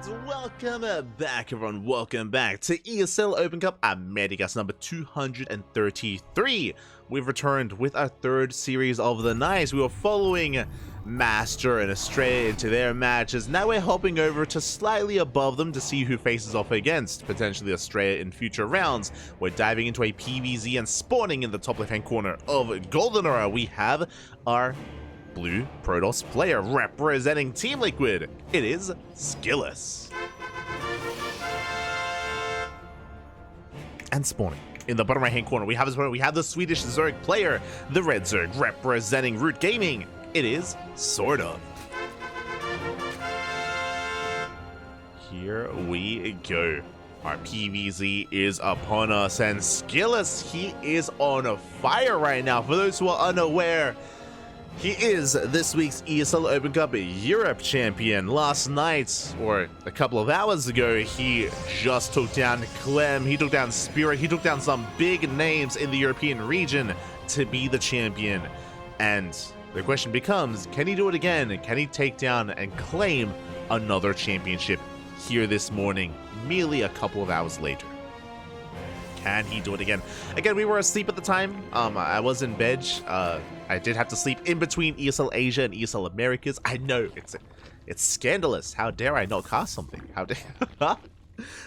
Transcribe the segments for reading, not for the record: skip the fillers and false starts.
Welcome back, everyone. Welcome back to ESL Open Cup Americas number 233. We've returned with our third series of the night. We were following Master and Australia into their matches. Now we're hopping over to slightly above them to see who faces off against potentially Australia in future rounds. We're diving into a PvZ and spawning in the top left-hand corner of Golden Aura. We have our blue Protoss player representing Team Liquid. It is SKillous. And spawning in the bottom right hand corner, we have the Swedish Zerg player, the red Zerg representing Root Gaming. It is SortOf. Here we go. Our PvZ is upon us, and SKillous, he is on fire right now. For those who are unaware, he is this week's ESL Open Cup Europe champion. Last night, or a couple of hours ago, he just took down Clem, he took down Spirit, he took down some big names in the European region to be the champion. And the question becomes, can he do it again? Can he take down and claim another championship here this morning, merely a couple of hours later? Can he do it again? Again, we were asleep at the time. I was in bed. I did have to sleep in between ESL Asia and ESL Americas. I know, it's scandalous. How dare I not cast something? How dare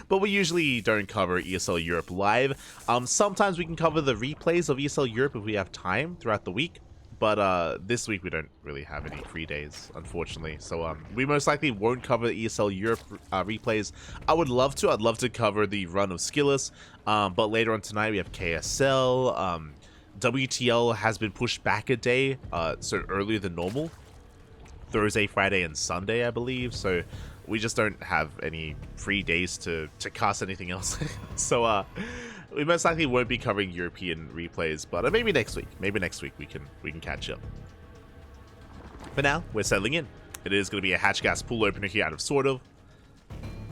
But we usually don't cover ESL Europe live. Sometimes we can cover the replays of ESL Europe if we have time throughout the week. But this week we don't really have any free days, unfortunately. So we most likely won't cover the ESL Europe replays. I would love to. I'd love to cover the run of SKillous. But later on tonight we have KSL. WTL has been pushed back a day, so earlier than normal. Thursday, Friday, and Sunday, I believe. So we just don't have any free days to cast anything else. So we most likely won't be covering European replays, but maybe next week. Maybe next week we can catch up. For now, we're settling in. It is going to be a hatch gas pool opener here out of SortOf.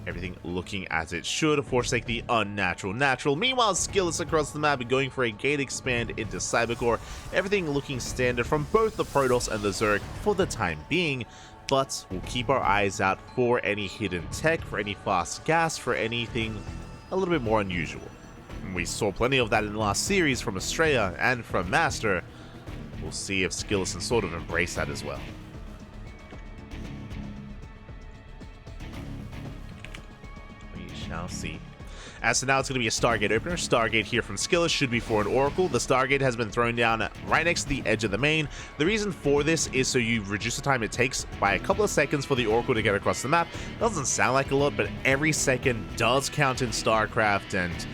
Everything looking as it should. Forsake the unnatural natural. Meanwhile, SKillous across the map going for a gate expand into Cybercore. Everything looking standard from both the Protoss and the Zerg for the time being. But we'll keep our eyes out for any hidden tech, for any fast gas, for anything a little bit more unusual. We saw plenty of that in the last series from Australia and from Master. We'll see if SKillous and SortOf embrace that as well. Now see. As of now, it's going to be a Stargate opener. Stargate here from SKillous should be for an Oracle. The Stargate has been thrown down right next to the edge of the main. The reason for this is so you reduce the time it takes by a couple of seconds for the Oracle to get across the map. Doesn't sound like a lot, but every second does count in StarCraft, and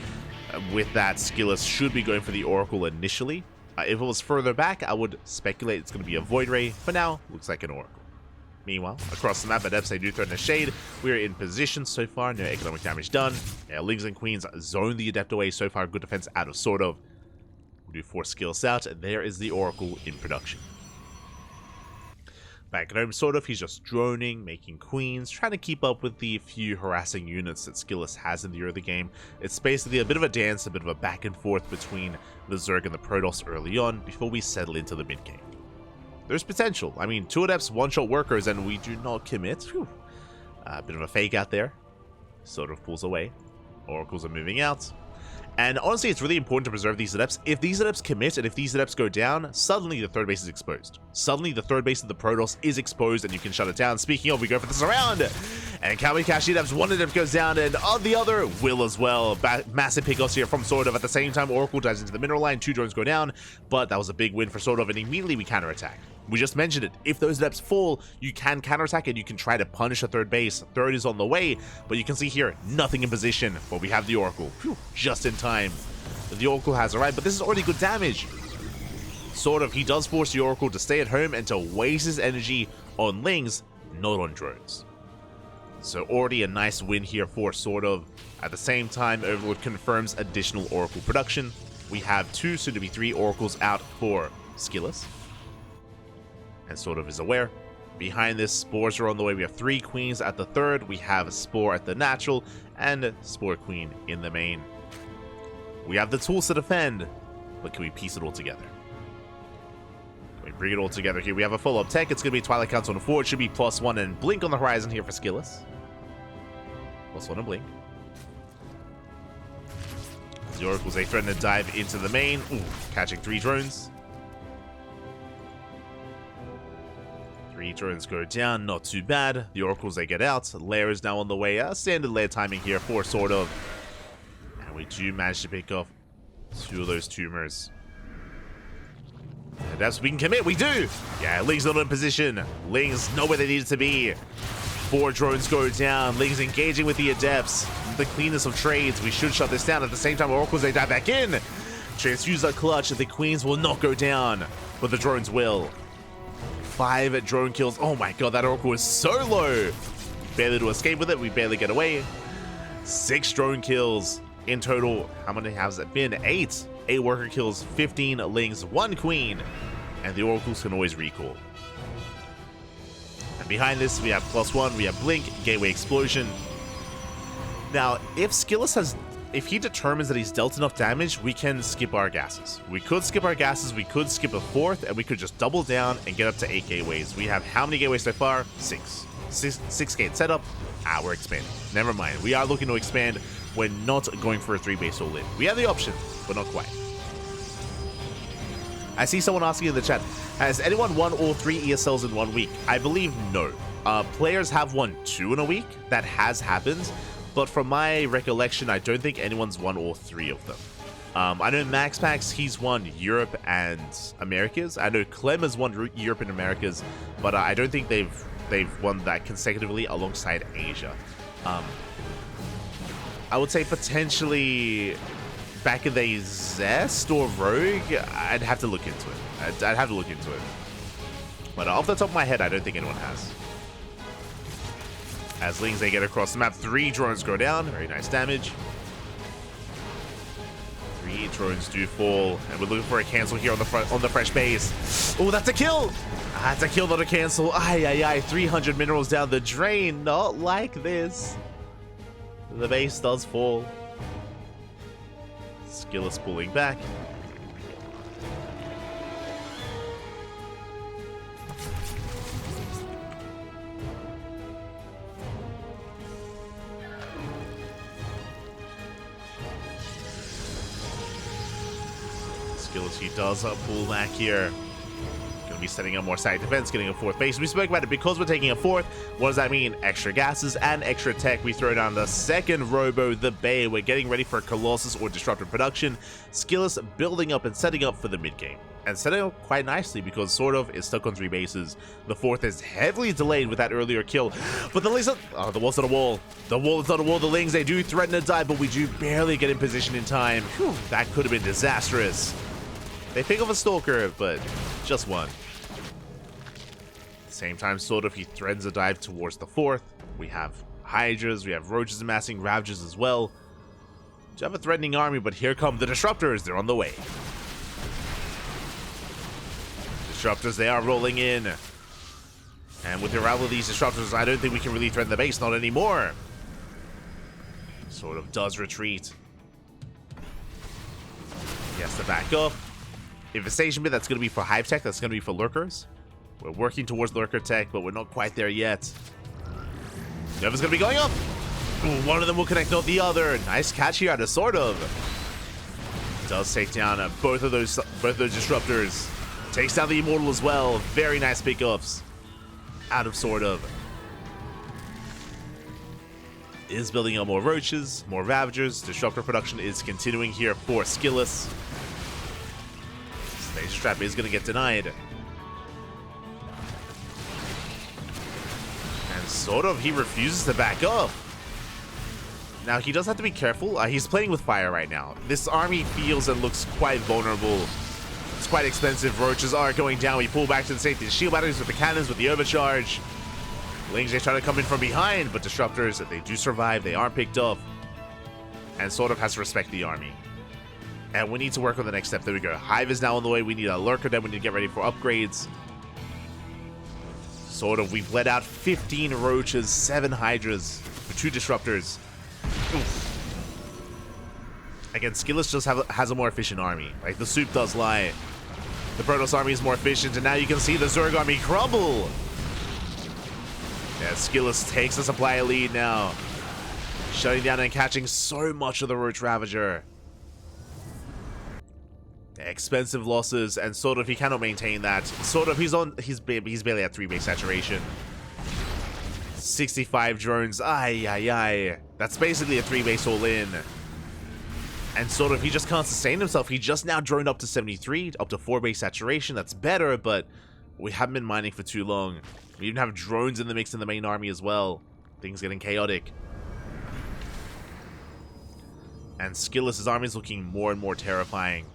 with that, SKillous should be going for the Oracle initially. If it was further back, I would speculate it's going to be a Void Ray. For now, looks like an Oracle. Meanwhile, across the map, Adepts, they do throw in a shade. We are in position so far, no economic damage done. Yeah, Lings and Queens zone the Adept away so far. Good defense out of SortOf. We'll do 4 skills out, and there is the Oracle in production. Back at home, SortOf, he's just droning, making Queens, trying to keep up with the few harassing units that SKillous has in the early game. It's basically a bit of a dance, a bit of a back and forth between the Zerg and the Protoss early on before we settle into the mid game. There's potential. I mean, 2 Adepts, 1-shot workers, and we do not commit. Whew. A bit of a fake out there. SortOf pulls away. Oracles are moving out. And honestly, it's really important to preserve these Adepts. If these Adepts commit and if these Adepts go down, suddenly the third base is exposed. Suddenly the third base of the Protoss is exposed and you can shut it down. Speaking of, we go for this around. And can we catch the Adepts? One Adept goes down and the other will as well. Massive pickoffs here from SortOf. At the same time, Oracle dives into the mineral line. 2 drones go down, but that was a big win for SortOf, and immediately we counterattack. We just mentioned it. If those Adepts fall, you can counterattack and you can try to punish a third base. Third is on the way, but you can see here, nothing in position, but we have the Oracle. Whew, just in time. The Oracle has arrived, but this is already good damage. SortOf, he does force the Oracle to stay at home and to waste his energy on Lings, not on drones. So already a nice win here for SortOf. At the same time, Overlord confirms additional Oracle production. We have 2, soon to be 3 Oracles out for SKillous. And SortOf is aware. Behind this, Spores are on the way. We have 3 Queens at the third. We have Spore at the natural and Spore Queen in the main. We have the tools to defend, but can we piece it all together? We bring it all together here. We have a follow-up tech. It's going to be Twilight Council on 4. It should be +1 and Blink on the horizon here for SKillous. +1 and blink. The Oracles, they threaten to dive into the main. Ooh, catching 3 drones. 3 drones go down, not too bad. The Oracles, they get out. Lair is now on the way. Standard lair timing here for SortOf. And we do manage to pick off 2 of those tumors. And that's we can commit. We do. Yeah, Ling's not in position. Ling's not where they needed to be. 4 drones go down. Ling's engaging with the Adepts. The cleanest of trades. We should shut this down. At the same time, Oracles, they dive back in. Transfuser clutch. The Queens will not go down, but the drones will. 5 drone kills. Oh my god, that Oracle is so low. Barely to escape with it. We barely get away. 6 drone kills in total. How many has it been? 8. 8 worker kills, 15 Lings, 1 Queen. And the Oracles can always recall. And behind this, we have +1, we have Blink, Gateway Explosion. Now, if SKillous if he determines that he's dealt enough damage, we can skip our gases. We could skip our gases, we could skip a 4th, and we could just double down and get up to 8 gateways. We have how many gateways so far? 6. 6 gate setup. We're expanding. Never mind. We are looking to expand. We're not going for a 3-base all-in. We have the option, but not quite. I see someone asking in the chat, has anyone won all 3 ESLs in 1 week? I believe no. Players have won 2 in a week. That has happened. But from my recollection, I don't think anyone's won all 3 of them. I know MaxPax, he's won Europe and Americas. I know Clem has won Europe and Americas, but I don't think they've won that consecutively alongside Asia. I would say potentially back in the Zest or Rogue. I'd have to look into it. I'd have to look into it. But off the top of my head, I don't think anyone has. As Lings, they get across the map. 3 drones go down. Very nice damage. 3 drones do fall. And we're looking for a cancel here on the fresh base. Oh, that's a kill! That's a kill, not a cancel. Ay. 300 minerals down the drain. Not like this. The base does fall. SKillous pulling back. SKillous, he does pull back here. Going to be setting up more side defense, getting a 4th base. We spoke about it because we're taking a 4th. What does that mean? Extra gases and extra tech. We throw down the 2nd Robo, the Bay. We're getting ready for Colossus or Disruptor production. SKillous building up and setting up for the mid game. And setting up quite nicely because SortOf is stuck on 3 bases. The 4th is heavily delayed with that earlier kill. But the Lings are... Oh, the wall's not a wall. The wall is not a wall. The Lings, they do threaten to die, but we do barely get in position in time. Whew, that could have been disastrous. They pick up a Stalker, but just one. Same time, SortOf, he threatens a dive towards the 4th. We have Hydras, we have Roaches amassing, Ravagers as well. We have a threatening army, but here come the Disruptors. They're on the way. Disruptors, they are rolling in. And with the arrival of these Disruptors, I don't think we can really threaten the base, not anymore. SortOf does retreat. He has to back up. Infestation bit, that's going to be for Hive Tech, that's going to be for Lurkers. We're working towards Lurker Tech, but we're not quite there yet. Nova's going to be going up. Ooh, one of them will connect, not the other. Nice catch here out of SortOf. Does take down both of those Disruptors. Takes down the Immortal as well. Very nice pickups out of SortOf. Is building up more Roaches, more Ravagers. Disruptor production is continuing here for SKillous. Stage Trap is going to get denied. And SortOf, he refuses to back up. Now, he does have to be careful. He's playing with fire right now. This army feels and looks quite vulnerable. It's quite expensive. Roaches are going down. We pull back to the safety. Shield batteries with the cannons, with the overcharge. Lings, they try to come in from behind, but Disruptors, they do survive. They aren't picked up. And SortOf has to respect the army. And we need to work on the next step. There we go. Hive is now on the way. We need a Lurker, then we need to get ready for upgrades. SortOf, we've let out 15 Roaches, 7 Hydras, 2 Disruptors. Oof. Again, SKillous just has a more efficient army. Like, the soup does lie. The Protoss army is more efficient, and now you can see the Zerg army crumble. Yeah, SKillous takes the supply lead now. shutting down and catching so much of the Roach Ravager. Expensive losses, and SortOf, he cannot maintain that. SortOf, he's barely at 3 base saturation. 65 drones, ay. That's basically a 3 base all in. And SortOf, he just can't sustain himself. He just now droned up to 73, up to 4 base saturation. That's better, but we haven't been mining for too long. We even have drones in the mix in the main army as well. Things getting chaotic. And SKillous' army is looking more and more terrifying.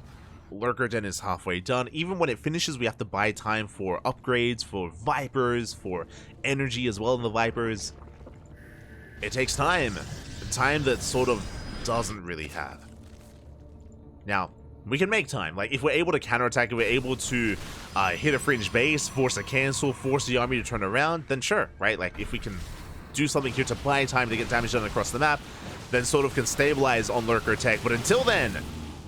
Lurker Den is halfway done. Even when it finishes, we have to buy time for upgrades, for Vipers, for energy as well in the Vipers. It takes time. Time that SortOf doesn't really have. Now, we can make time. Like, if we're able to counterattack, if we're able to hit a fringe base, force a cancel, force the army to turn around, then sure, right? Like, if we can do something here to buy time to get damage done across the map, then SortOf can stabilize on Lurker Tech. But until then,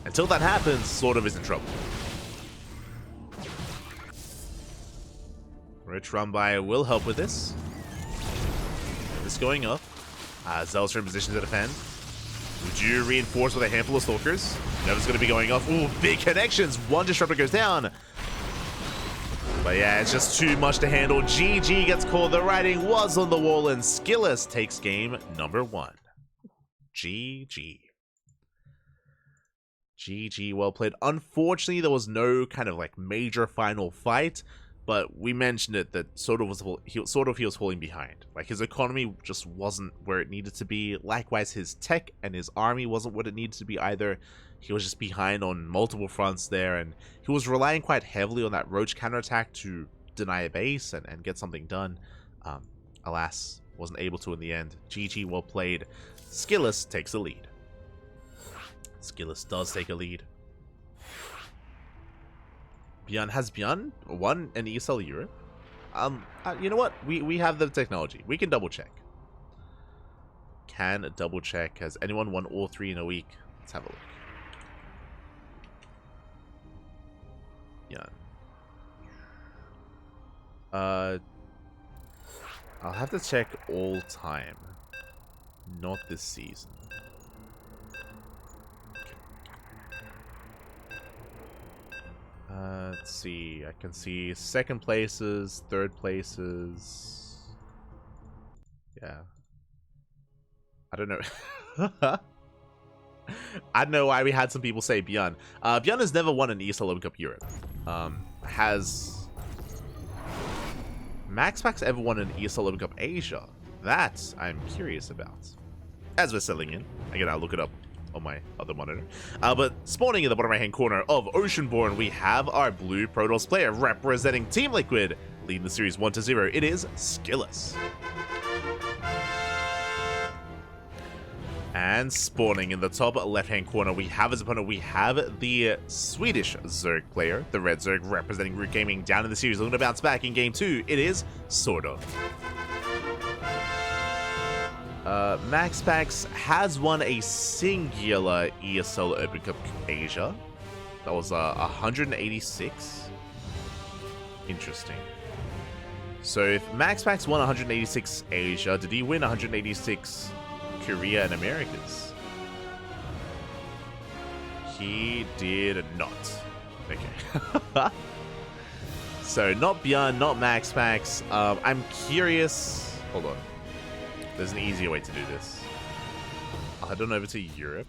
until that happens, SortOf is in trouble. Rich Rumby will help with this. This going up. Zealous are in position to defend. Would you reinforce with a handful of Stalkers? Never's going to be going off. Ooh, big connections. One Disruptor goes down. But yeah, it's just too much to handle. GG gets called. The writing was on the wall, and SKillous takes game number 1. GG. GG, well played. Unfortunately, there was no kind of like major final fight, but we mentioned it that SortOf he was falling behind. Like, his economy just wasn't where it needed to be. Likewise, his tech and his army wasn't what it needed to be either. He was just behind on multiple fronts there, and he was relying quite heavily on that Roach counterattack to deny a base and get something done. Alas, wasn't able to in the end. GG, well played. SKillous takes the lead. SKillous does take a lead. Has Bjorn won an ESL Europe? You know what? We have the technology. We can double check. Can double check. Has anyone won all 3 in a week? Let's have a look. Yeah. I'll have to check all time. Not this season. Let's see. I can see 2nd places, 3rd places. Yeah. I don't know. I don't know why we had some people say Bjorn. Bjorn has never won an ESL Open Cup Europe. Has MaxPax ever won an ESL Open Cup Asia? That I'm curious about. As we're settling in, again, I'll look it up on my other monitor. But spawning in the bottom right hand corner of Oceanborn, we have our blue Protoss player representing Team Liquid, leading the series 1-0. It is SKillous. And spawning in the top left hand corner, we have as opponent, we have the Swedish Zerg player, the red Zerg representing Root Gaming, down in the series, looking to bounce back in game 2. It is SortOf. MaxPax has won a singular ESL Open Cup Asia. That was 186. Interesting. So if MaxPax won 186 Asia, did he win 186 Korea and Americas? He did not. Okay. So not Bjorn, not MaxPax. I'm curious. Hold on. There's an easier way to do this. I'll head on over to Europe.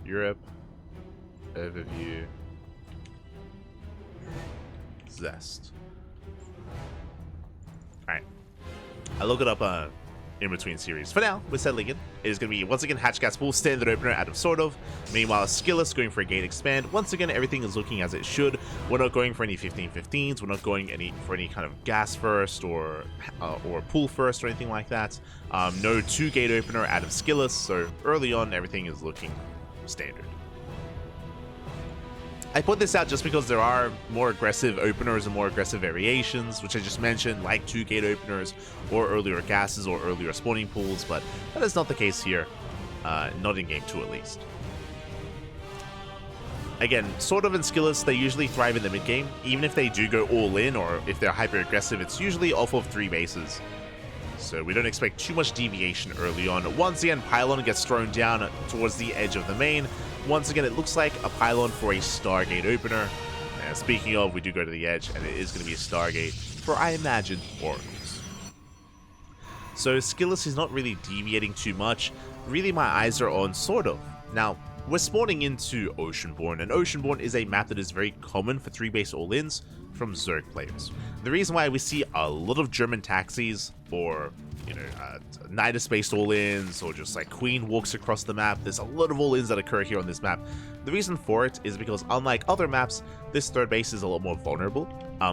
Europe. Overview. Zest. Alright. I look it up in between series. For now, we're settling in. It is going to be, once again, Hatchcat's full standard opener out of SortOf. Meanwhile, SKillous going for a gate expand. Once again, everything is looking as it should. We're not going for any 15-15s. We're not going for any kind of gas first or pool first or anything like that. No 2 gate opener out of SKillous. So early on, everything is looking standard. I put this out just because there are more aggressive openers and more aggressive variations, which I just mentioned, like 2 gate openers or earlier gases or earlier spawning pools, but that is not the case here. Not in game 2 at least. Again, SortOf and SKillous, they usually thrive in the mid game. Even if they do go all in or if they're hyper aggressive, it's usually off of 3 bases. So we don't expect too much deviation early on. Once again, Pylon gets thrown down towards the edge of the main. Once again, it looks like a Pylon for a Stargate opener. And speaking of, we do go to the edge, and it is going to be a Stargate for, I imagine, Oracles. So SKillous is not really deviating too much. Really, my eyes are on SortOf. Now, we're spawning into Oceanborn, and Oceanborn is a map that is very common for 3-base all-ins from Zerg players. The reason why we see a lot of German taxis, or, you know, Nidus-based all-ins, or just like Queen walks across the map, there's a lot of all-ins that occur here on this map. The reason for it is because, unlike other maps, this third base is a lot more vulnerable.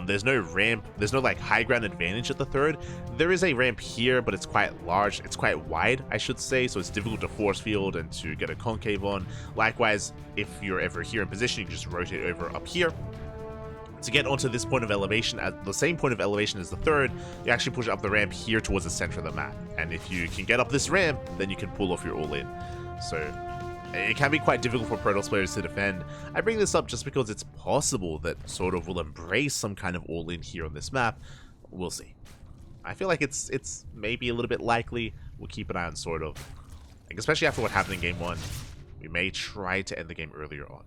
There's no ramp, there's no like high ground advantage at the third. There is a ramp here, but it's quite large, it's quite wide, I should say, so it's difficult to force field and to get a concave on. Likewise, if you're ever here in position, you can just rotate over up here. To get onto this point of elevation, at the same point of elevation as the third, you actually push up the ramp here towards the center of the map. And if you can get up this ramp, then you can pull off your all-in. So it can be quite difficult for Protoss players to defend. I bring this up just because it's possible that SortOf will embrace some kind of all-in here on this map. We'll see. I feel like it's maybe a little bit likely. We'll keep an eye on SortOf. Like, especially after what happened in Game 1. We may try to end the game earlier on.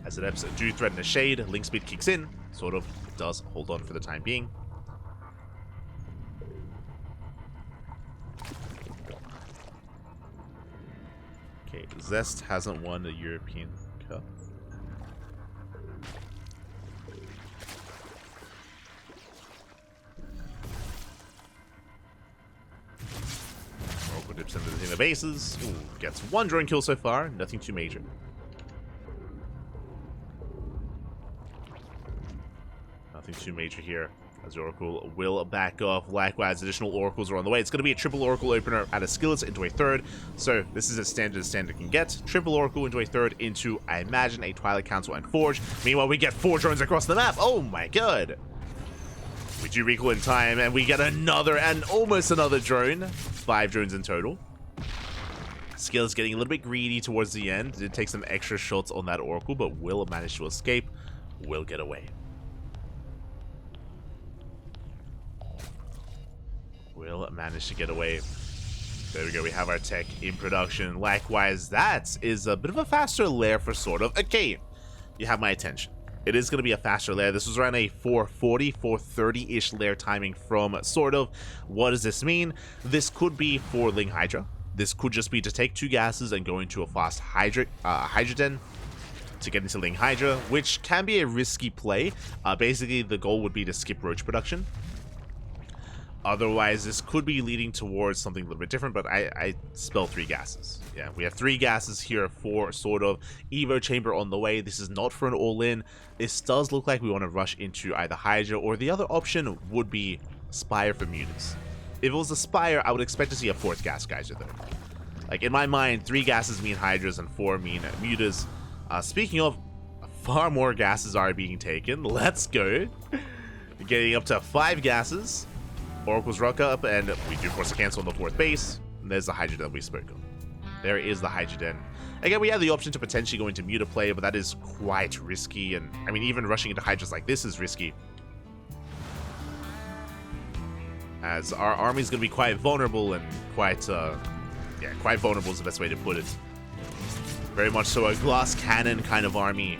As Adepts do threaten a shade, link speed kicks in. SortOf does hold on for the time being. Okay, Zest hasn't won the European Cup. Oracle dips into the bases. Ooh, gets one drone kill so far, nothing too major. Nothing too major here, as the Oracle will back off. Likewise, additional Oracles are on the way. It's going to be a triple Oracle opener out of SKillous into a third. So this is as standard can get. Triple Oracle into a third into, I imagine, a Twilight Council and Forge. Meanwhile, we get 4 drones across the map. Oh my god. We do recall in time, and we get another and almost another drone. 5 drones in total. SKillous getting a little bit greedy towards the end. Did take some extra shots on that Oracle, but will manage to escape. Will get away. Will manage to get away. There we go, we have our tech in production. Likewise, that is a bit of a faster lair for SortOf. Okay, you have my attention. It is going to be a faster lair. This was around a 440, 430-ish lair timing from SortOf. What does this mean? This could be for Ling Hydra. This could just be to take 2 gases and go into a fast Hydrogen to get into Ling Hydra, which can be a risky play. Basically, the goal would be to skip Roach production. Otherwise, this could be leading towards something a little bit different, but I spell 3 gases. Yeah, we have 3 gases here for SortOf. Evo Chamber on the way. This is not for an all-in. This does look like we want to rush into either Hydra, or the other option would be Spire for Mutas. If it was a Spire, I would expect to see a 4th gas geyser though. Like, in my mind, 3 gases mean Hydras and 4 mean Mutas. Speaking of, far more gases are being taken. Let's go. Getting up to 5 gases. Oracles rock up, and we do force a cancel on the 4th base. And there's the Hydra that we spoke of. There is the Hydra Den. Again, we have the option to potentially go into Muta play, but that is quite risky. And I mean, even rushing into Hydras like this is risky, as our army is going to be quite vulnerable and quite vulnerable is the best way to put it. Very much so a glass cannon kind of army,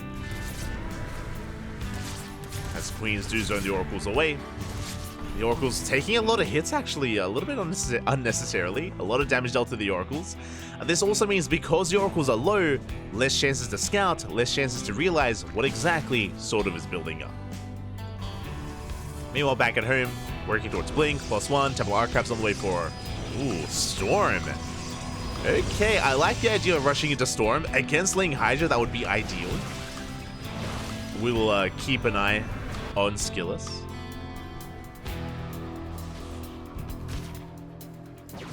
as Queens do zone the Oracles away. The Oracles taking a lot of hits, actually, a little bit unnecessarily. A lot of damage dealt to the Oracles. This also means because the Oracles are low, less chances to scout, less chances to realize what exactly SortOf is building up. Meanwhile, back at home, working towards Blink, +1, Temple Archives on the way for, ooh, Storm. Okay, I like the idea of rushing into Storm. Against Ling Hydra, that would be ideal. We will keep an eye on SKillous.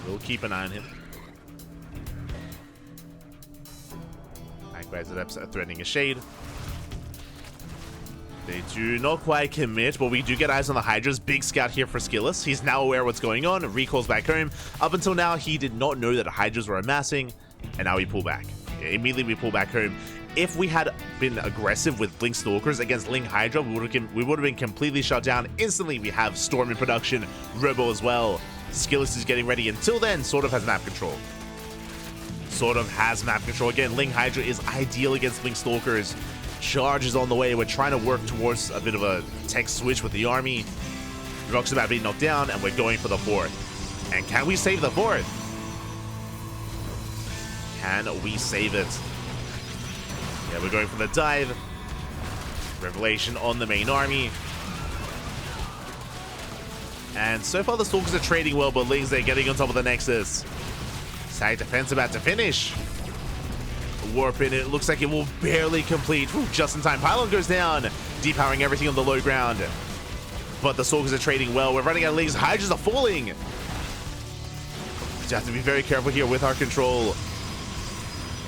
We'll keep an eye on him. Likewise, Adepts are threatening a shade. They do not quite commit, but we do get eyes on the Hydras. Big scout here for SKillous. He's now aware of what's going on. Recalls back home. Up until now, he did not know that Hydras were amassing, and now we pull back. Immediately we pull back home. If we had been aggressive with Blink Stalkers against Ling Hydra, we would have been completely shut down instantly. We have Storm in production, Robo as well. SKillous is getting ready. Until then, SortOf has map control. SortOf has map control. Again, Ling Hydra is ideal against Blink Stalkers. Charge is on the way. We're trying to work towards a bit of a tech switch with the army. Rock's about being knocked down, and we're going for the 4th. And can we save the 4th? Can we save it? Yeah, we're going for the dive. Revelation on the main army. And so far the Stalkers are trading well, but Lings, they're getting on top of the Nexus. Side defense about to finish. Warp in, it looks like it will barely complete. Ooh, just in time. Pylon goes down, depowering everything on the low ground. But the Stalkers are trading well. We're running out of Lings. Hydras are falling. We have to be very careful here with our control.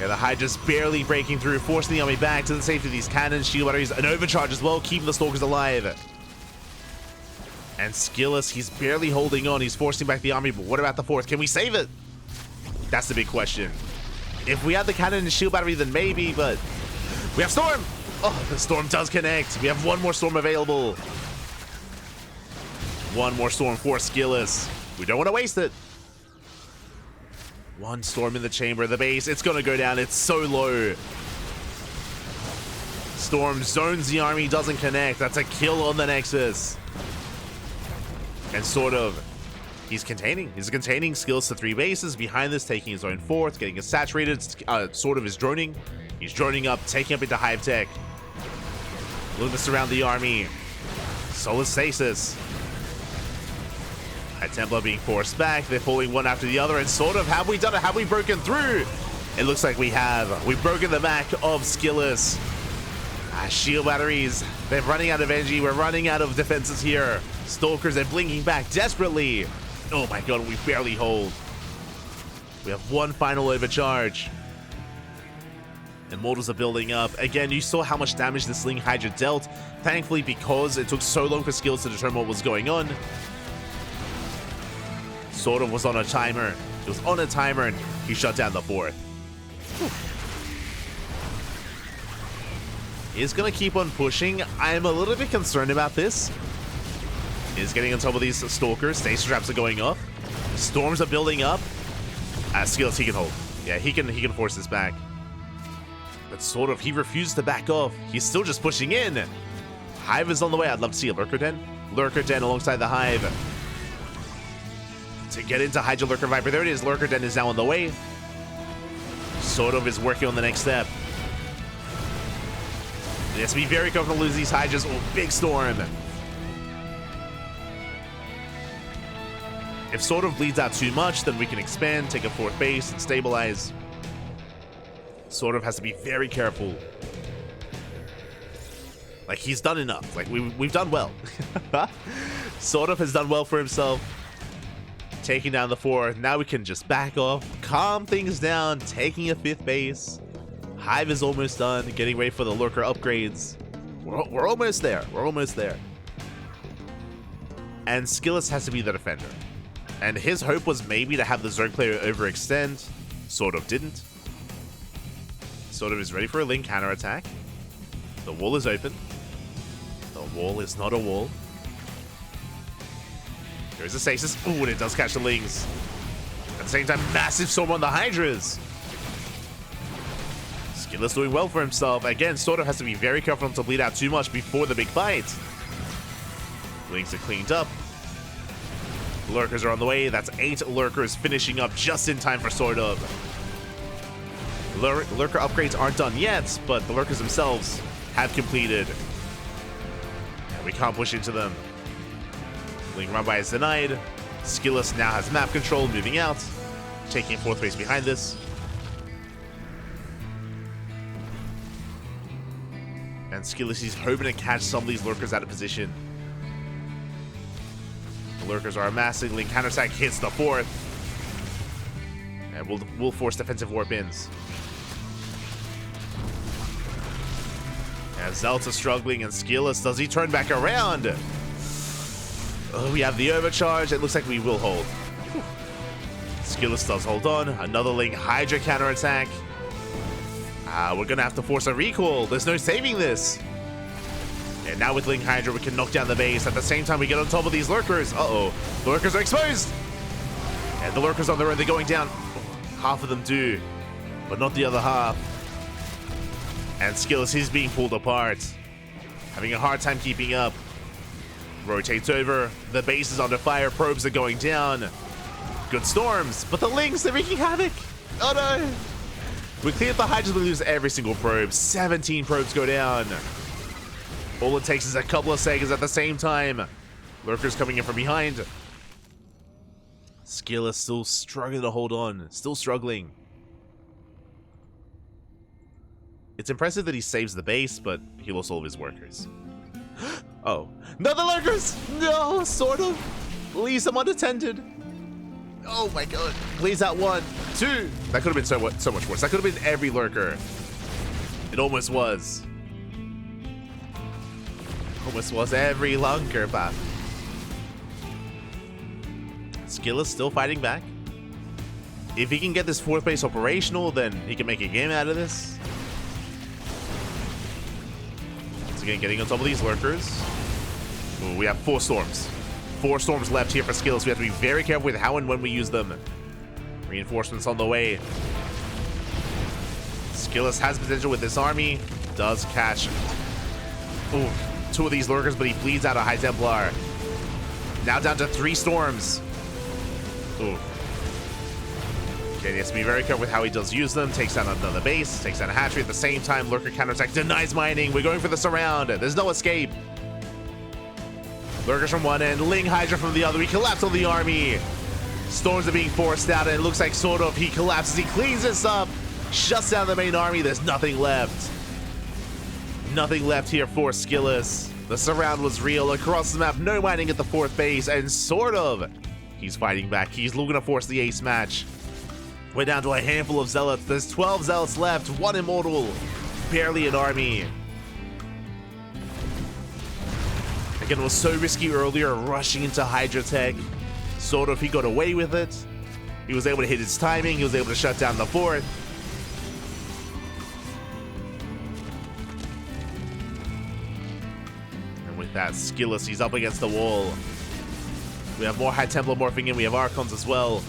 Yeah, the Hydra's barely breaking through, forcing the army back to the safety of these cannons, shield batteries, an overcharge as well, keeping the Stalkers alive. And SKillous, he's barely holding on. He's forcing back the army, but what about the 4th? Can we save it? That's the big question. If we had the cannon and shield battery, then maybe, but we have Storm. Oh, the Storm does connect. We have one more Storm available. One more Storm for SKillous. We don't want to waste it. One Storm in the chamber of the base. It's going to go down. It's so low. Storm zones the army, doesn't connect. That's a kill on the Nexus. And SortOf, he's containing SKillous to 3 bases. Behind this, taking his own 4th, getting it saturated. SortOf is droning. He's droning up, taking up into Hive Tech. Looking to surround the army. Solar Stasis. High Templar being forced back. They're falling one after the other. And SortOf, have we done it? Have we broken through? It looks like we have. We've broken the back of SKillous. Shield batteries. They're running out of energy. We're running out of defenses here. Stalkers are blinking back desperately. Oh my god, we barely hold. We have one final overcharge. Immortals are building up. Again, you saw how much damage this Ling Hydra dealt. Thankfully, because it took so long for SKillous to determine what was going on, SortOf was on a timer. He was on a timer and he shut down the 4th. He's gonna keep on pushing. I'm a little bit concerned about this. He's getting on top of these Stalkers. Stasis traps are going off. Storms are building up. SKillous, he can hold. Yeah, he can force this back. But SortOf, he refused to back off. He's still just pushing in. Hive is on the way. I'd love to see a Lurker Den. Lurker Den alongside the Hive. To get into Hydra Lurker Viper. There it is. Lurker Den is now on the way. SortOf is working on the next step. He has to be very careful to lose these Hydras. Oh, big Storm. If SortOf bleeds out too much, then we can expand, take a 4th base, and stabilize. SortOf has to be very careful. Like, he's done enough. Like, we've done well. SortOf has done well for himself. Taking down the 4th. Now we can just back off, calm things down, taking a 5th base. Hive is almost done, getting ready for the Lurker upgrades. We're almost there. We're almost there. And SKillous has to be the defender. And his hope was maybe to have the Zerg player overextend. SortOf didn't. SortOf is ready for a Ling counterattack. The wall is open. The wall is not a wall. There is a stasis. Ooh, and it does catch the Lings. At the same time, massive Storm on the Hydras. SKillous doing well for himself. Again, SortOf has to be very careful not to bleed out too much before the big fight. Lings are cleaned up. Lurkers are on the way. That's 8 Lurkers finishing up just in time for SortOf. Lurker upgrades aren't done yet, but the Lurkers themselves have completed. And we can't push into them. Ling run by is denied. SKillous now has map control, moving out. Taking 4th base behind this. And SKillous is hoping to catch some of these Lurkers out of position. The Lurkers are amassing. Ling counterattack hits the 4th. And we'll force defensive warp-ins. As Zealots are struggling, and SKillous, does he turn back around? Oh, we have the overcharge. It looks like we will hold. SKillous does hold on. Another Ling Hydra counterattack. We're gonna have to force a recall. There's no saving this. And now with Ling Hydra, we can knock down the base. At the same time, we get on top of these lurkers. Uh-oh. The lurkers are exposed. And the lurkers on their own, they're going down. Half of them do, but not the other half. And SKillous is being pulled apart. Having a hard time keeping up. Rotates over. The base is under fire. Probes are going down. Good storms, but the Lings, they're wreaking havoc. Oh no. We clear up the Hydras, we lose every single probe. 17 probes go down. All it takes is a couple of seconds at the same time. Lurkers coming in from behind. SKillous still struggling to hold on. Still struggling. It's impressive that he saves the base, but he lost all of his workers. Oh. No, the lurkers! No, sort of. Leaves them unattended. Oh my god. Leaves out 1, 2. That could have been so much worse. That could have been every lurker. It almost was. Almost was every lurker, but SKillous still fighting back. If he can get this 4th base operational, then he can make a game out of this. Once again, getting on top of these lurkers. Ooh, we have 4 storms. 4 storms left here for SKillous. We have to be very careful with how and when we use them. Reinforcements on the way. SKillous has potential with this army. Does catch 2 of these lurkers, but he bleeds out a High Templar. Now down to 3 storms. Ooh. Okay, he has to be very careful with how he does use them. Takes down another base, takes down a hatchery at the same time. Lurker counterattack denies mining. We're going for the surround. There's no escape. Lurkers from one end, Ling Hydra from the other. We collapse on the army. Storms are being forced out, and it looks like SortOf, he collapses. He cleans this up, shuts down the main army. There's nothing left. Nothing left here for SKillous. The surround was real across the map. No mining at the 4th base, and SortOf, he's fighting back. He's looking to force the ace match. We're down to a handful of zealots. There's 12 zealots left, 1 immortal, barely an army. Again, it was so risky earlier, rushing into Hydra Tech. SortOf, he got away with it. He was able to hit his timing. He was able to shut down the 4th. And with that, SKillous, he's up against the wall. We have more High Templar morphing in. We have Archons as well.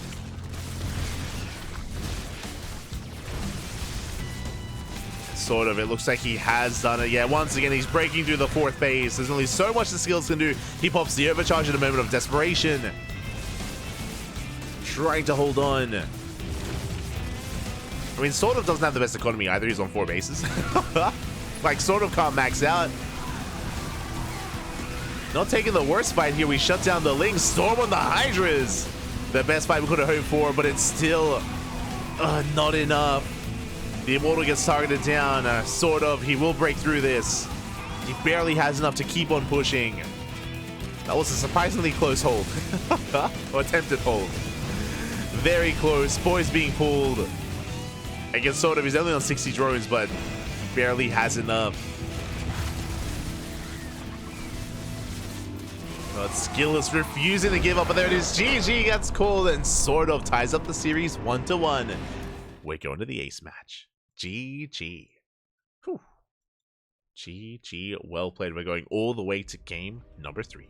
SortOf, it looks like he has done it. Yeah, once again, he's breaking through the 4th base. There's only so much the SKillous can do. He pops the overcharge in a moment of desperation. Trying to hold on. I mean, SortOf doesn't have the best economy either. He's on 4 bases. Like, SortOf can't max out. Not taking the worst fight here. We shut down the Ling. Storm on the Hydras. The best fight we could have hoped for, but it's still not enough. The Immortal gets targeted down. SortOf, he will break through this. He barely has enough to keep on pushing. That was a surprisingly close hold. Or attempted hold. Very close. Boys being pulled. Against SortOf, he's only on 60 drones, but barely has enough. But SKillous refusing to give up, but there it is. GG gets called, and SortOf ties up the series 1-1. We're going to the ace match. GG. Whew. GG. Well played. We're going all the way to game number 3.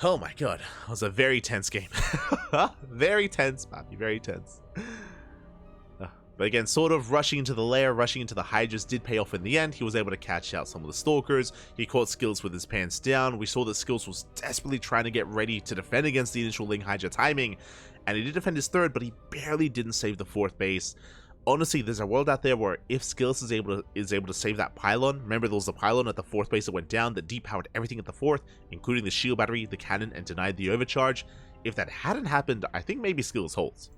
Oh my god. That was a very tense game. Very tense, Pappy. Very tense. But again, SortOf rushing into the lair, rushing into the Hydras did pay off in the end. He was able to catch out some of the Stalkers. He caught SKillous with his pants down. We saw that SKillous was desperately trying to get ready to defend against the initial Ling Hydra timing. And he did defend his 3rd, but he barely didn't save the 4th base. Honestly, there's a world out there where if SKillous is able to save that pylon, remember there was a pylon at the 4th base that went down that depowered everything at the 4th, including the shield battery, the cannon, and denied the overcharge. If that hadn't happened, I think maybe SKillous holds.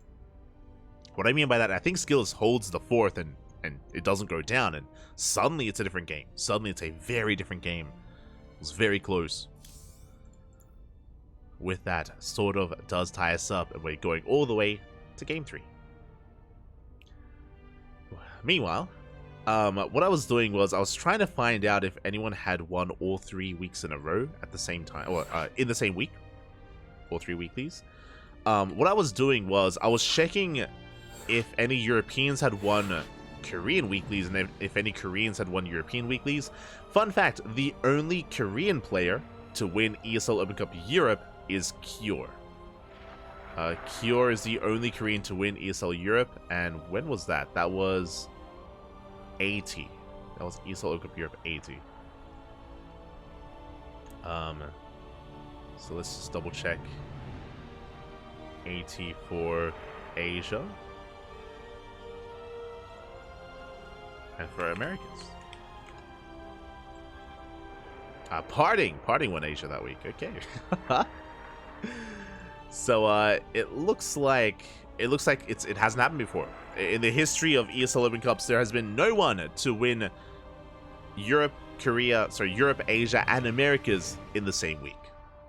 What I mean by that, I think SKillous holds the 4th and it doesn't go down, and suddenly it's a different game. Suddenly it's a very different game. It was very close. With that, SortOf does tie us up, and we're going all the way to game 3. Meanwhile, what I was doing was I was trying to find out if anyone had won all 3 weeks in a row at the same time, or in the same week, all 3 weeklies. What I was doing was I was checking if any Europeans had won Korean weeklies, and if any Koreans had won European weeklies. Fun fact, the only Korean player to win ESL Open Cup Europe is Kyor. Kyor is the only Korean to win ESL Europe, and when was that? That was 80. That was ESL Open Cup Europe 80. So let's just double check. 80 for Asia. And for Americas. Parting won Asia that week. Okay. So it looks like it hasn't happened before. In the history of ESL Open Cups, there has been no one to win Europe, Asia, and Americas in the same week.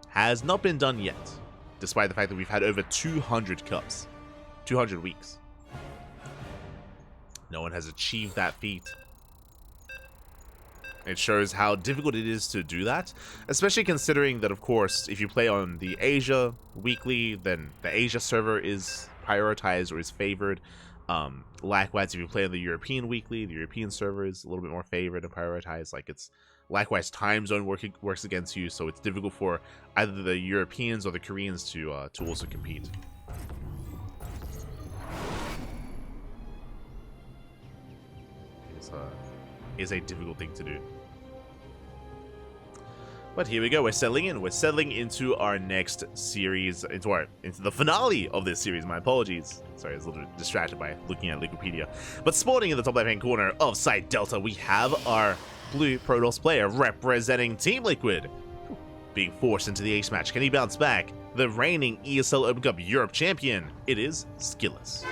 Has not been done yet, despite the fact that we've had over 200 cups, 200 weeks. No one has achieved that feat. It shows how difficult it is to do that, especially considering that, of course, if you play on the Asia weekly, then the Asia server is prioritized or is favored. Likewise, if you play on the European weekly, the European server is a little bit more favored and prioritized. Like, it's likewise time zone works against you, so it's difficult for either the Europeans or the Koreans to also compete. Is a difficult thing to do. But here we go. We're settling in. We're settling into our next series, into the finale of this series. My apologies. Sorry, I was a little bit distracted by looking at Wikipedia. But spawning in the top left-hand corner of Site Delta, we have our blue Protoss player representing Team Liquid, being forced into the ace match. Can he bounce back? The reigning ESL Open Cup Europe champion. It is SKillous.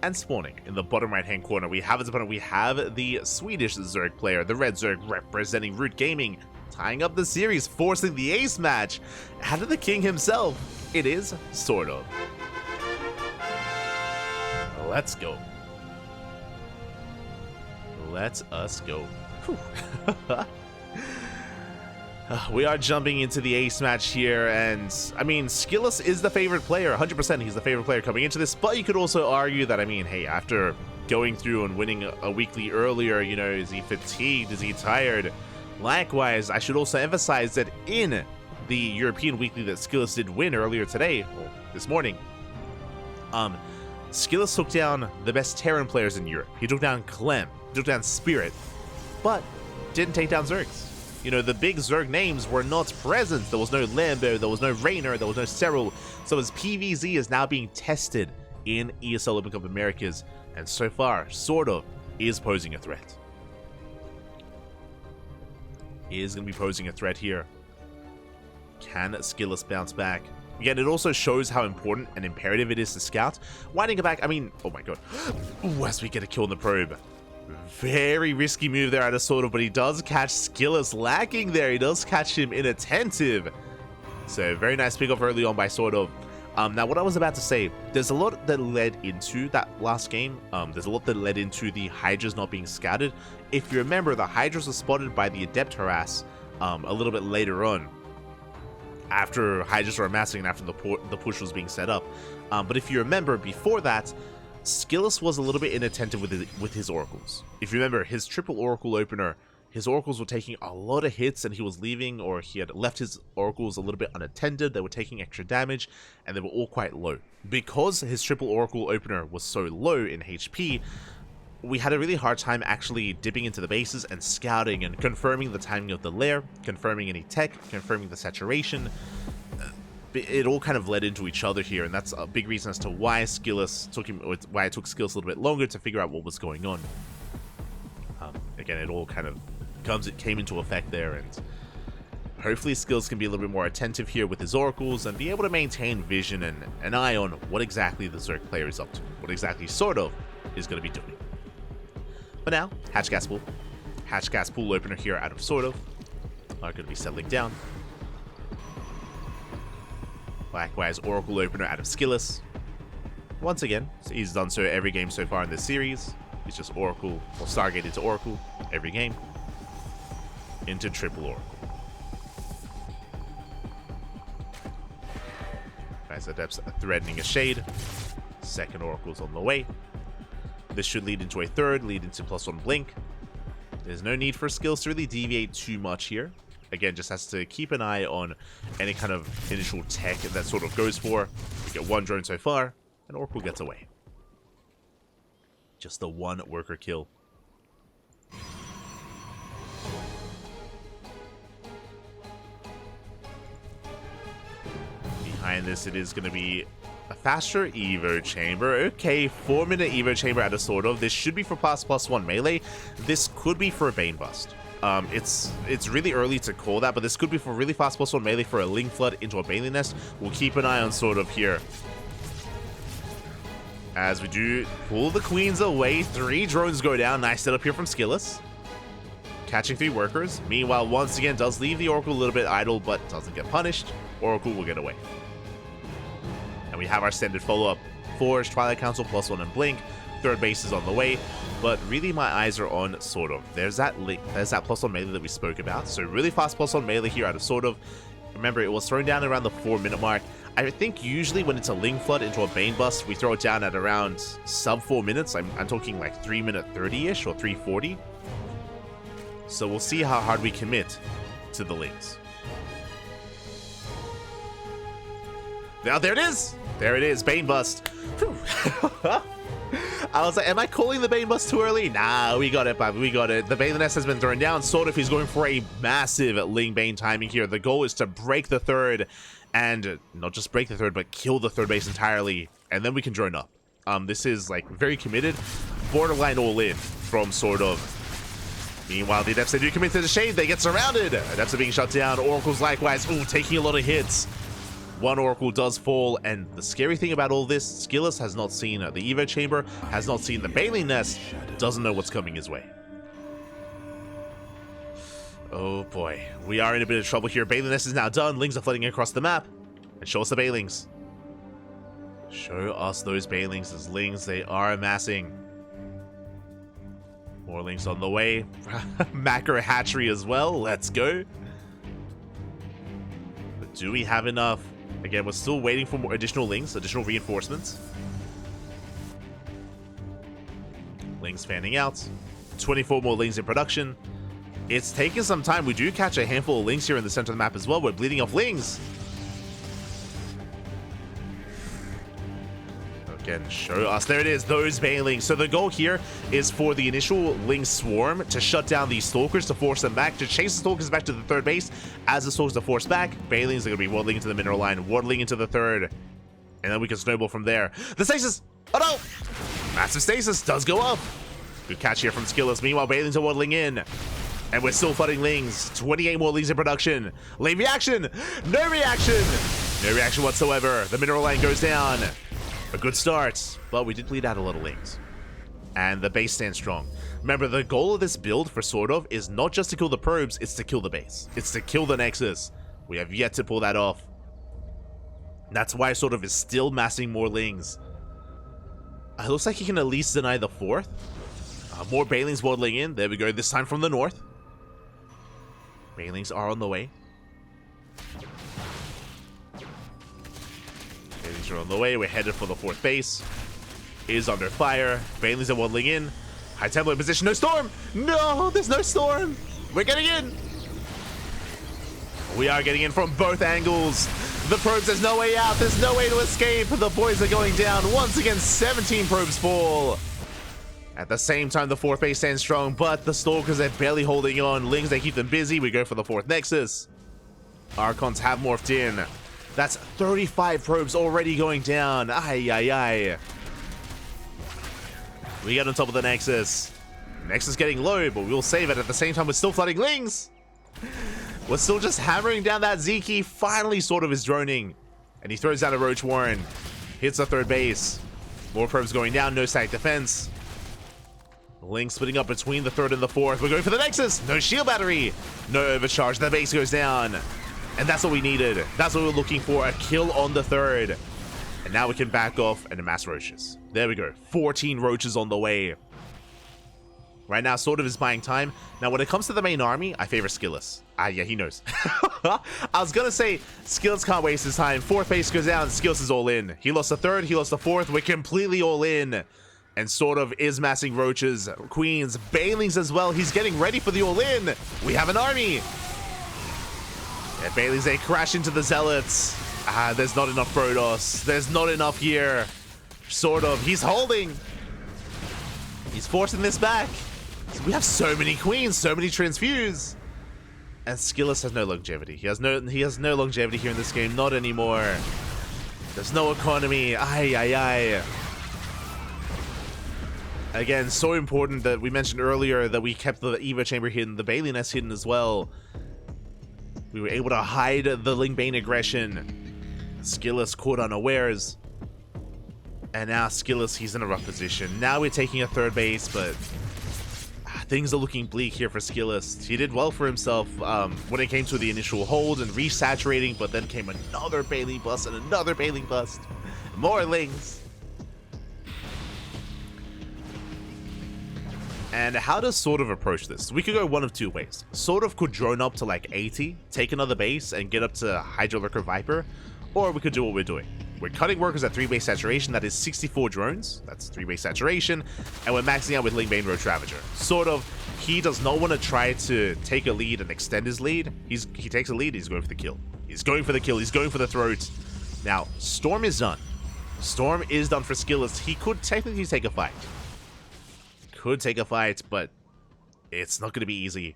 And spawning in the bottom right-hand corner, we have as opponent, we have the Swedish Zerg player, the Red Zerg representing Root Gaming, tying up the series, forcing the ace match. Out of the king himself, it is SortOf. Let's go. Let us go. We are jumping into the ace match here, and I mean, SKillous is the favorite player, 100%. He's the favorite player coming into this, but you could also argue that, I mean, hey, after going through and winning a weekly earlier, you know, is he fatigued? Is he tired? Likewise, I should also emphasize that in the European weekly that SKillous did win earlier today, or this morning, SKillous took down the best Terran players in Europe. He took down Clem, took down Spirit, but didn't take down Zergs. You know, the big Zerg names were not present. There was no Lambo, there was no Raynor, there was no Serral. So his PvZ is now being tested in ESL Open Cup Americas, and so far, SortOf is posing a threat. He is going to be posing a threat here. Can SKillous bounce back? Again, it also shows how important and imperative it is to scout. Winding it back, I mean, oh my god. Ooh, as we get a kill in the probe. Very risky move there out of SortOf, but he does catch SKillous lacking there. He does catch him inattentive. So very nice pick up early on by SortOf. Now what I was about to say, there's a lot that led into that last game. There's a lot that led into the Hydras not being scouted. If you remember, the Hydras were spotted by the Adept harass a little bit later on, after Hydras were amassing and after the push was being set up. But if you remember, before that, SKillous was a little bit inattentive with his oracles. If you remember, his triple oracle opener, his oracles were taking a lot of hits, and he was leaving, or he had left his oracles a little bit unattended. They were taking extra damage, and they were all quite low. Because his triple oracle opener was so low in HP, we had a really hard time actually dipping into the bases and scouting and confirming the timing of the lair, confirming any tech, confirming the saturation. It all kind of led into each other here, and that's a big reason as to why it took SKillous a little bit longer to figure out what was going on. Again, it all kind of came into effect there, and hopefully SKillous can be a little bit more attentive here with his oracles and be able to maintain vision and an eye on what exactly the Zerg player is up to, what exactly SortOf is going to be doing. But now, Hatch Gas Pool opener here out of SortOf are going to be settling down. Likewise, Oracle opener out of SKillous. Once again, he's done so every game so far in this series. It's just Oracle, or Stargate into Oracle every game. Into triple Oracle. Nice Adepts threatening a shade. Second Oracle's on the way. This should lead into a third, lead into +1 blink. There's no need for skills to really deviate too much here. Again, just has to keep an eye on any kind of initial tech that sort of goes for. We get one drone so far, and Oracle gets away. Just the one worker kill. Behind this, it is going to be a faster Evo Chamber. Okay, 4-minute Evo Chamber out of SortOf. This should be for +1 melee. This could be for a Bane Bust. It's really early to call that, but this could be for really fast +1 melee for a Ling Flood into a Baneling Nest. We'll keep an eye on SortOf here. As we do pull the Queens away, 3 drones go down. Nice setup here from SKillous. Catching 3 workers. Meanwhile, once again, does leave the Oracle a little bit idle, but doesn't get punished. Oracle will get away. And we have our standard follow-up. Forge, Twilight Council, +1 and Blink. Third base is on the way. But really, my eyes are on SortOf. There's that +1 melee that we spoke about. So really fast +1 melee here out of SortOf. Remember, it was thrown down around the 4-minute mark. I think usually when it's a Ling Flood into a Bane Bust, we throw it down at around sub 4 minutes. I'm talking like 3-minute 30-ish or 3:40. So we'll see how hard we commit to the Lings. Now there it is! There it is, Bane Bust. I was like, am I calling the Bane Bust too early? Nah, we got it, Bob. We got it. The Baneling Nest has been thrown down. SortOf is going for a massive Ling Bane timing here. The goal is to break the third, and not just break the third, but kill the third base entirely, and then we can drone up. This is like very committed, borderline all in from SortOf. Meanwhile, the Adepts, they do commit to the shade. They get surrounded. Adepts are being shut down. Oracles likewise. Ooh, taking a lot of hits. One Oracle does fall, and the scary thing about all this, SKillous has not seen the Evo Chamber, has not seen the Baneling Nest, doesn't know what's coming his way. Oh boy, we are in a bit of trouble here. Baneling Nest is now done. Lings are flooding across the map. And show us the Banelings. Show us those Banelings as Lings, they are amassing. More Lings on the way. Macro Hatchery as well, let's go. But do we have enough? Again, we're still waiting for more additional Lings, additional reinforcements. Lings fanning out. 24 more Lings in production. It's taking some time. We do catch a handful of Lings here in the center of the map as well. We're bleeding off Lings. Again, show us. There it is, those Banelings. So the goal here is for the initial Ling swarm to shut down these Stalkers, to force them back, to chase the Stalkers back to the third base. As the Stalkers are forced back, Banelings are going to be waddling into the mineral line, waddling into the third. And then we can snowball from there. The stasis! Oh no! Massive stasis does go up. Good catch here from SKillous. Meanwhile, Banelings are waddling in. And we're still flooding Lings. 28 more Lings in production. Lane reaction! No reaction! No reaction whatsoever. The mineral line goes down. A good start, but we did bleed out a lot of Lings. And the base stands strong. Remember, the goal of this build for SortOf is not just to kill the probes, it's to kill the base. It's to kill the Nexus. We have yet to pull that off. That's why SortOf is still massing more Lings. It looks like he can at least deny the fourth. More Banelings waddling in. There we go, this time from the north. Banelings are on the way. Banelings are on the way. We're headed for the fourth base. Is under fire. Banelings are waddling in. High tempo in position. No storm! No, there's no storm! We're getting in! We are getting in from both angles. The probes, there's no way out. There's no way to escape. The boys are going down. Once again, 17 probes fall. At the same time, the fourth base stands strong, but the Stalkers are barely holding on. Lings, they keep them busy. We go for the fourth Nexus. Archons have morphed in. That's 35 probes already going down. Ay, ay, ay. We get on top of the Nexus. Nexus getting low, but we'll save it. At the same time, we're still flooding Lings. We're still just hammering down that Z key. Finally, SortOf is droning. And he throws down a Roach Warren. Hits the third base. More probes going down. No static defense. Lings splitting up between the third and the fourth. We're going for the Nexus. No shield battery. No overcharge. The base goes down. And that's what we needed. That's what we were looking for. A kill on the third. And now we can back off and amass roaches. There we go. 14 roaches on the way. Right now, SortOf is buying time. Now, when it comes to the main army, I favor SKillous. Ah, yeah, he knows. I was gonna say, SKillous can't waste his time. Fourth base goes down, SKillous is all in. He lost the third, he lost the fourth. We're completely all in. And SortOf is massing roaches, queens, banelings as well. He's getting ready for the all-in. We have an army. Yeah, Bailey's, they crash into the zealots. Ah, there's not enough Protoss. There's not enough here. SortOf, he's holding. He's forcing this back. We have so many queens, so many transfuse. And SKillous has no longevity. He has no longevity here in this game. Not anymore. There's no economy. Ay. Again, so important that we mentioned earlier that we kept the Evo chamber hidden, the Bailey nest hidden as well. We were able to hide the Ling Bane aggression. SKillous caught unawares. And now SKillous, he's in a rough position. Now we're taking a third base, but things are looking bleak here for SKillous. He did well for himself when it came to the initial hold and resaturating, but then came another Bailey bust and another Bailey bust. More Lings. And how does SortOf approach this? We could go one of two ways. SortOf could drone up to like 80, take another base, and get up to Hydra Lurker Viper, or we could do what we're doing. We're cutting workers at 3 base saturation, that is 64 drones, that's 3 base saturation, and we're maxing out with Ling Bane Roach Ravager. SortOf, he does not want to try to take a lead and extend his lead. He takes a lead, he's going for the kill. He's going for the kill, he's going for the throat. Now, Storm is done. Storm is done for SKillous. He could technically take a fight. Could take a fight, but it's not going to be easy.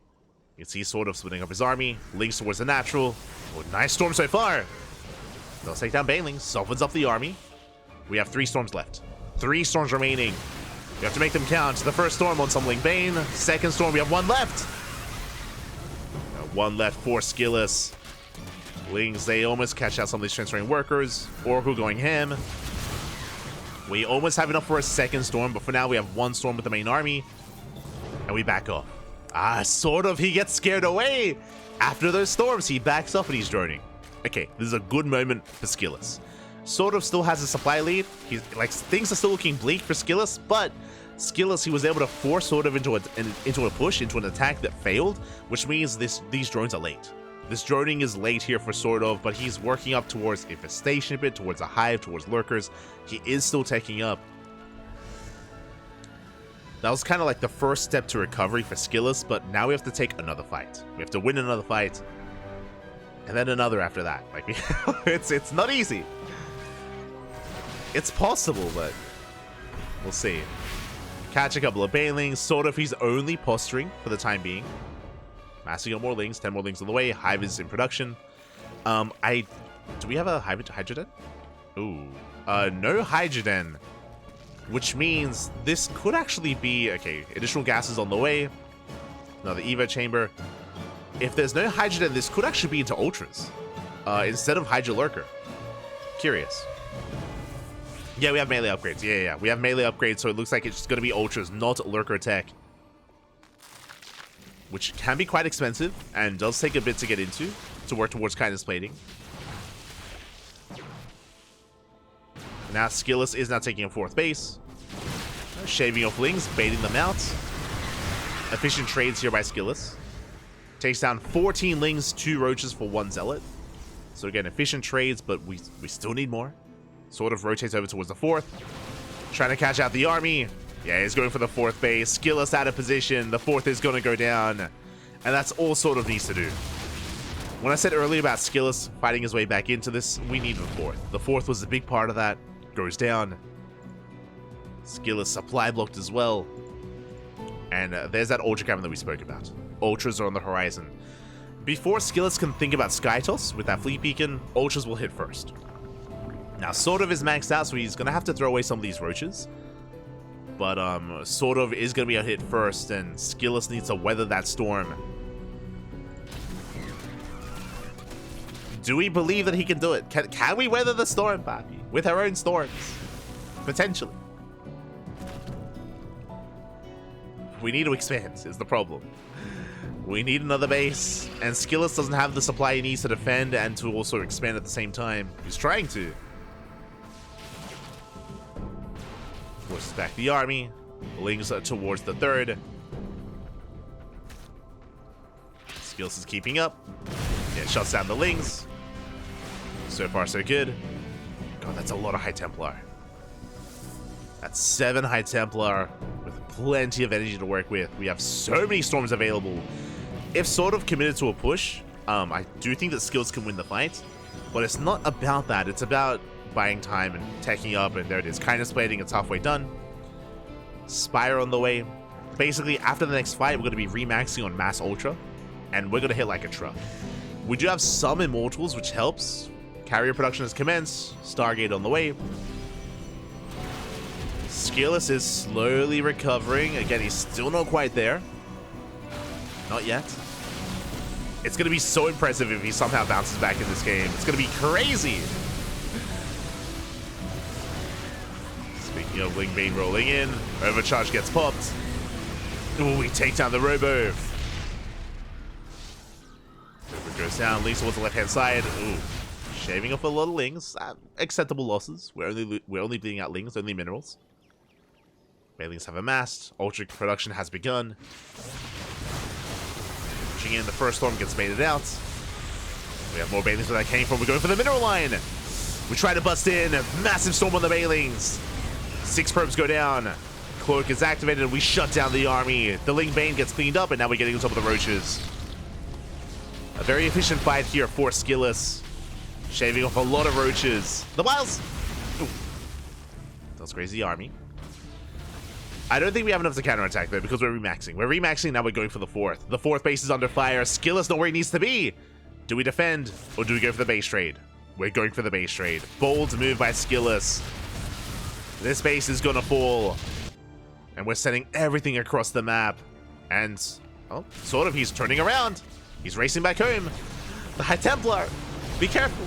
You can see SortOf splitting up his army, links towards the natural. Oh, nice Storm so far. They'll take down Banelings, softens up the army. We have 3 Storms left. 3 Storms remaining. We have to make them count. The first Storm on some Ling Bane. Second Storm, we have 1 left. 1 left for SKillous. Lings, they almost catch out some of these transferring workers. Oracle going ham. We almost have enough for a second Storm, but for now we have 1 Storm with the main army. And we back off. Ah, SortOf, he gets scared away. After those Storms, he backs off and he's droning. Okay, this is a good moment for SKillous. SortOf still has a supply lead. He's like, things are still looking bleak for SKillous, but SKillous, he was able to force SortOf into a push, into an attack that failed, which means these drones are late. This droning is late here for SortOf, but he's working up towards Infestation a bit, towards a hive, towards lurkers. He is still taking up. That was kind of like the first step to recovery for SKillous, but now we have to take another fight. We have to win another fight. And then another after that. Like, it's not easy. It's possible, but we'll see. Catch a couple of Banelings. SortOf, he's only posturing for the time being. Massing up more Lings, 10 more Lings on the way. Hive is in production. Do we have a Hydra Den? Ooh. No Hydra Den. Which means this could actually be, okay, additional gases on the way. Another Evo chamber. If there's no Hydra Den, this could actually be into Ultras. Instead of Hydra Lurker. Curious. Yeah, we have melee upgrades. Yeah. We have melee upgrades, so it looks like it's just going to be Ultras, not Lurker attack. Which can be quite expensive, and does take a bit to get into, to work towards kindness plating. Now SKillous is now taking a 4th base. Shaving off Lings, baiting them out. Efficient trades here by SKillous. Takes down 14 Lings, 2 Roaches for 1 Zealot. So again, efficient trades, but we still need more. SortOf rotates over towards the 4th. Trying to catch out the army. Yeah, he's going for the 4th base. SKillous out of position. The 4th is going to go down. And that's all SortOf needs to do. When I said earlier about SKillous fighting his way back into this, we need the 4th. The 4th was a big part of that. Goes down. SKillous supply blocked as well. And there's that Ultra Cavern that we spoke about. Ultras are on the horizon. Before SKillous can think about Skytoss with that Fleet Beacon, Ultras will hit first. Now, SortOf is maxed out, so he's going to have to throw away some of these Roaches. But SortOf is going to be a hit first, and SKillous needs to weather that storm. Do we believe that he can do it? Can we weather the storm, Papi? With our own storms? Potentially. We need to expand, is the problem. We need another base, and SKillous doesn't have the supply he needs to defend and to also expand at the same time. He's trying to. Forces back the army. Lings towards the 3rd. SKillous is keeping up. Yeah, shuts down the Lings. So far, so good. God, that's a lot of High Templar. That's 7 High Templar with plenty of energy to work with. We have so many Storms available. If SortOf committed to a push, I do think that SKillous can win the fight. But it's not about that. It's about buying time and teching up. And there it is. Kindness plating. It's halfway done. Spire on the way. Basically, after the next fight, we're going to be remaxing on Mass Ultra. And we're going to hit like a truck. We do have some Immortals, which helps. Carrier production has commenced. Stargate on the way. SKillous is slowly recovering. Again, he's still not quite there. Not yet. It's going to be so impressive if he somehow bounces back in this game. It's going to be crazy. Speaking of Lingbane rolling in, Overcharge gets popped. Ooh, we take down the Robo. Robo goes down, leads towards the left-hand side. Ooh, shaving off a lot of Lings. Acceptable losses. We're only bleeding out Lings, only minerals. Banelings have amassed. Ultra production has begun. Pushing in, the first storm gets baited out. We have more Banelings where that came from. We're going for the mineral line. We try to bust in. Massive storm on the Banelings. 6 probes go down. Cloak is activated and we shut down the army. The Ling Bane gets cleaned up and now we're getting on top of the Roaches. A very efficient fight here for SKillous. Shaving off a lot of Roaches. The Wiles! Ooh. That's crazy army. I don't think we have enough to counterattack though because we're remaxing. We're remaxing, now we're going for the 4th. The 4th base is under fire. SKillous not where he needs to be. Do we defend or do we go for the base trade? We're going for the base trade. Bold move by SKillous. This base is gonna fall. And we're sending everything across the map. And, oh, SortOf, he's turning around. He's racing back home. The High Templar. Be careful.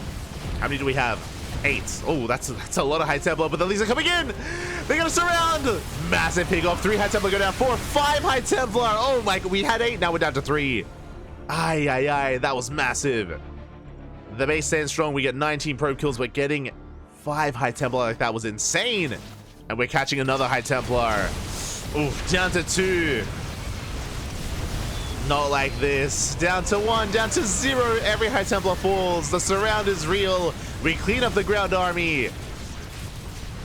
How many do we have? 8. Oh, that's a lot of High Templar, but the Lings are coming in. They're gonna surround. Massive pick off. 3 High Templar go down. 4, 5 High Templar. Oh my, we had 8, now we're down to 3. Aye, aye, aye, that was massive. The base stands strong. We get 19 probe kills. We're getting 5 High Templar. Like, that was insane. And we're catching another High Templar. Oof, down to 2. Not like this. Down to 1, down to 0. Every High Templar falls. The surround is real. We clean up the ground army.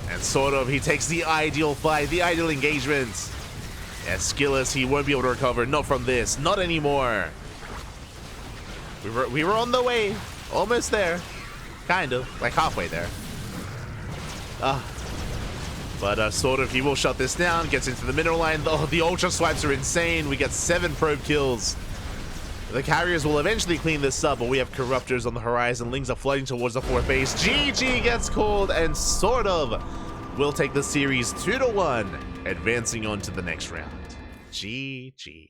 And SortOf, he takes the ideal fight, the ideal engagement. Yeah, SKillous, he won't be able to recover. Not from this. Not anymore. We were on the way. Almost there. Kind of. Like halfway there. But SortOf, he will shut this down. Gets into the mineral line. The ultra swipes are insane. We get 7 probe kills. The carriers will eventually clean this up, but we have Corruptors on the horizon. Lings are flooding towards the 4th base. GG gets called, and SortOf will take the series 2-1, advancing on to the next round. GG.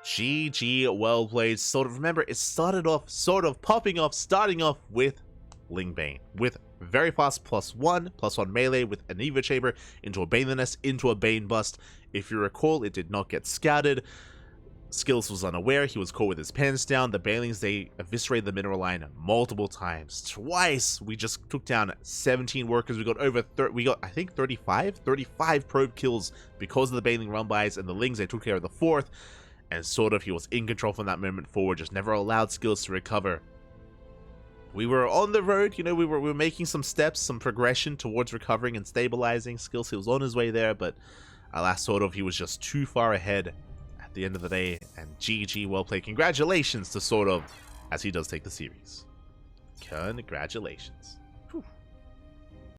GG, well played. SortOf, remember, it started off SortOf popping off, starting off with Lingbane, with very fast +1 melee with an Evo Chamber into a Bane Nest, into a Bane Bust. If you recall, it did not get scouted. SKillous was unaware. He was caught with his pants down. The Banelings, they eviscerated the mineral line multiple times. Twice, we just took down 17 workers. We got over I think 35 probe kills because of the Baneling run bys, and the Lings, they took care of the 4th. And SortOf, he was in control from that moment forward, just never allowed SKillous to recover. We were on the road, you know, we were making some steps, some progression towards recovering and stabilizing. SKillous, he was on his way there, but alas, SortOf, he was just too far ahead at the end of the day. And GG, well played. Congratulations to SortOf as he does take the series. Congratulations.